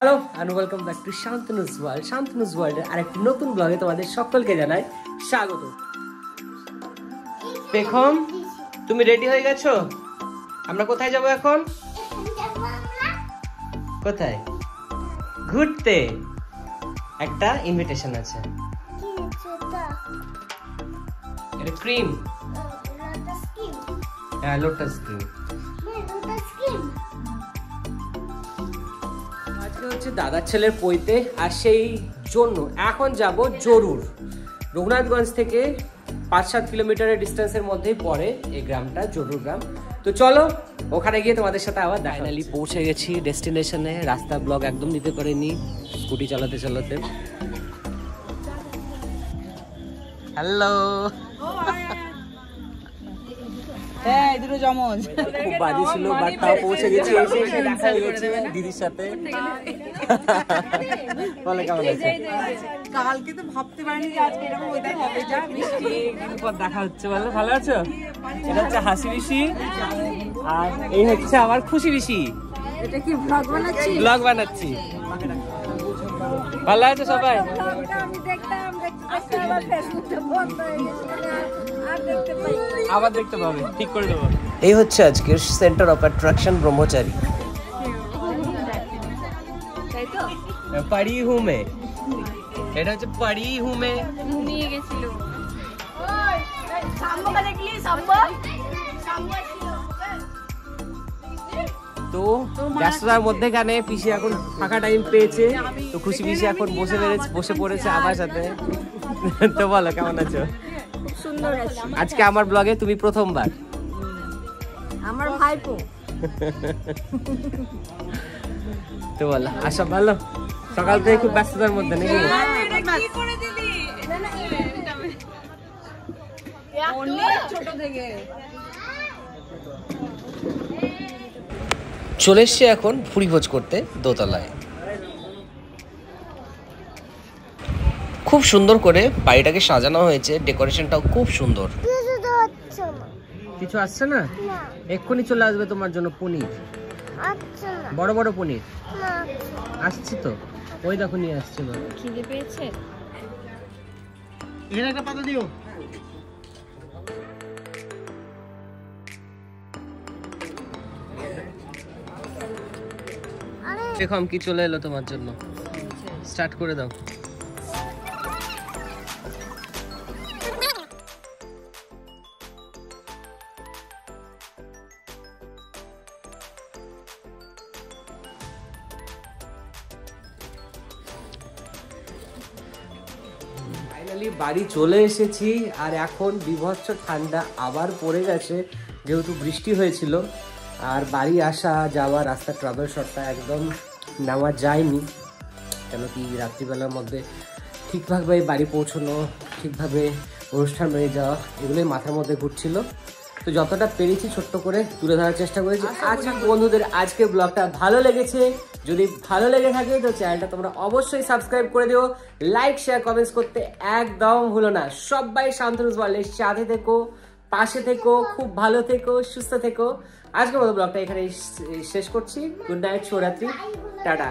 Hello and welcome back to Shantanu's world. Shantanu's ওয়ার্ল্ডের আরেকটি নতুন ব্লগে তোমাদের সকলকে জানাই স্বাগত। পেখম, তুমি রেডি হয়ে গেছো? আমরা কোথায় যাব এখন? কোথায়? ঘুরতে। একটা ইনভিটেশন আছে। এটা ক্রিম। হ্যাঁ, লোটাস ক্রিম। আজকে হচ্ছে দাদার ছেলের পৈতে, আর সেই জন্য এখন যাব জরুর। রঘুনাথগঞ্জ থেকে 5-7 কিলোমিটারের ডিস্টেন্সের মধ্যেই পড়ে এই গ্রামটা, জরুর গ্রাম। তো চলো ওখানে গিয়ে তোমাদের সাথে আবার ফাইনালি পৌঁছে গেছি ডেস্টিনেশনে। রাস্তা ব্লগ একদম নিতে পারিনি স্কুটি চালাতে চালাতে। হ্যালো, হ্যাঁ দুটো জমজ। খুব বাজে ছিল, বাট তাও পৌঁছে গেছি। এসে দেখা হয়ে গেছে দিদির সাথে। বলে কেমন আছে? কালকে তো ভাবতে পারিনি যে আজকে এরকম ওয়েদার হবে। যা বৃষ্টি পর দেখা হচ্ছে। বলো ভালো আছো? এটা হচ্ছে হাসি পিসি, আর এই হচ্ছে আমার খুশি পিসি। এটা কি ব্লগ বানাচ্ছি? ব্লগ বানাচ্ছি। ভালো আছে সবাই? আমি দেখতাম আবার ফেসবুকটা বন্ধ হয়ে গেছে, আর দেখতে পাই। আবার দেখতে পাবে, ঠিক করে দেবো। এই হচ্ছে আজকের সেন্টার অফ অ্যাট্রাকশন ব্রহ্মচারী। তাই তো পাড়ি হুমে, এটা হচ্ছে পাড়ি হুমে। নিয়ে গেছিল। ওই সাম্বাটা দেখলি? সাম্বা তো ব্যস্ততার মধ্যেখানে পিসি এখন ফাঁকা টাইম পেয়েছে, তো খুশি পিসি এখন বসে পড়েছে আমার সাথে। তো বলো কেমন আছো? খুব সুন্দর আছে। আজকে আমার ব্লগে তুমি প্রথমবার। আমার ভাইপো। তো বলো আশা ভালো? সকাল থেকে খুব ব্যস্ততার মধ্যে নাকি? কি করে দিলি? ছোট থেকে চলে এসছে এখন ভুড়ি ভোজ করতে দোতলায়। খুব সুন্দর করে বাড়িটাকে সাজানো হয়েছে, ডেকোরেশনটাও খুব সুন্দর। কিছু আসছে না? এক্ষুনি চলে আসবে তোমার জন্য পনির, বড় বড় পনির আসছে তো। ওই দেখো নিয়ে আসছে। খিদে পেয়েছে। এখানে একটা পাতা দিও। দেখো কি চলে এলো তোমার জন্য। স্টার্ট করে দাও। ফাইনালি বাড়ি চলে এসেছি, আর এখন বিভৎস ঠান্ডা আবার পড়ে গেছে, যেহেতু বৃষ্টি হয়েছিল। আর বাড়ি আসা যাওয়া রাস্তা ট্রাভেল শটটা একদম নেওয়া যায়নি, কেন কি রাত্রিবেলার মধ্যে ঠিকভাবে বাড়ি পৌঁছানো, ঠিকভাবে অনুষ্ঠান হয়ে যাওয়া, এগুলোই মাথার মধ্যে ঘুরছিল। তো যতটা পেরেছি ছোট্ট করে তুলে ধরার চেষ্টা করেছি। আজকে বন্ধুদের আজকের ব্লগটা ভালো লেগেছে। যদি ভালো লেগে থাকে তো চ্যানেলটা তোমরা অবশ্যই সাবস্ক্রাইব করে দিও, লাইক শেয়ার কমেন্টস করতে একদম ভুলো না। সবাই শান্তনুস ওয়ার্ল্ডের সাথে থেকো, পাশে থেকো, খুব ভালো থেকো, সুস্থ থেকো। আজকের মতো ব্লগটা এখানে শেষ করছি। গুড নাইট, শুভরাত্রি, টাটা।